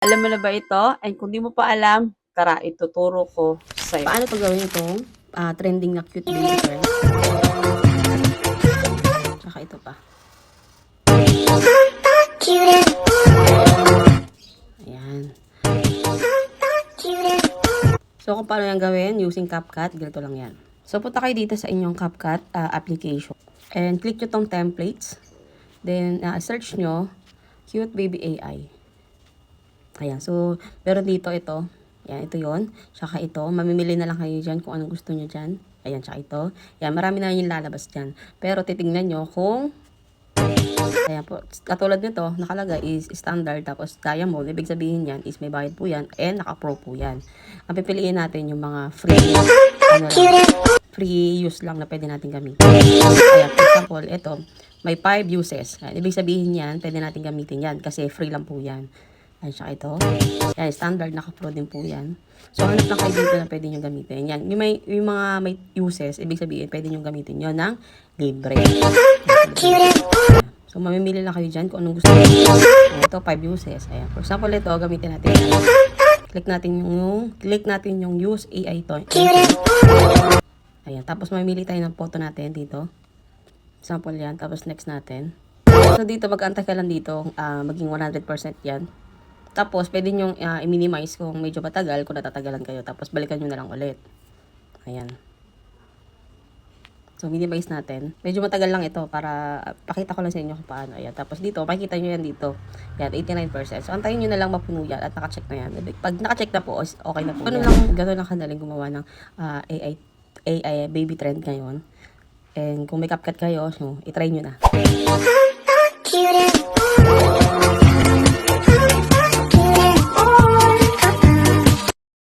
Alam mo na ba ito? And kung di mo pa alam, tara, ituturo ko sa'yo. Paano to gawin itong trending na cute baby girl? Tsaka ito pa. Ayan. So, kung paano yan gawin, using CapCut, ganito lang yan. So, punta kayo dito sa inyong CapCut application. And click nyo tong templates. Then, search nyo, cute baby AI. Ayan. So, pero dito ito. Ayan, ito yon. Tsaka ito. Mamimili na lang kayo dyan kung anong gusto nyo dyan. Ayan, tsaka ito. Ayan, marami na yung lalabas dyan. Pero titingnan nyo kung ayan po. Katulad nito, nakalagay is standard tapos diamond. Ibig sabihin yan is may bayad po yan and naka-pro po yan. Ang pipiliin natin yung mga free, free use lang na pwede natin gamitin. Ayan, for example, ito, may 5 uses. Ayan, ibig sabihin yan, pwede natin gamitin yan kasi free lang po yan. Ayan siya ito. Ayan, standard, naka-pro din po yan. So, hanap lang kayo dito na pwede nyo gamitin. Yan, yung mga may uses, ibig sabihin, pwede nyo gamitin yun ng libre. So, mamimili lang kayo dyan kung anong gusto nyo. Ayan, ito, 5 uses. Ayan, for example, ito, gamitin natin yan. Click natin yung use AI to. Ayan, tapos mamimili tayo ng photo natin dito. Sample yan, tapos next natin. So, dito, mag-antay ka lang dito, maging 100% yan. Tapos, pwede nyo i-minimize kung medyo matagal, kung natatagalan kayo. Tapos, balikan nyo na lang ulit. Ayan. So, minimize natin. Medyo matagal lang ito para pakita ko lang sa inyo kung paano. Ayan. Tapos, dito, makikita nyo yan dito. Ayan, 89%. So, antayin nyo na lang mapuno yan at nakacheck na yan. Pag nakacheck na po, okay na po. Gano'n lang kadaling gumawa ng AI baby trend ngayon. And kung may CapCut kayo, so, itry nyo na.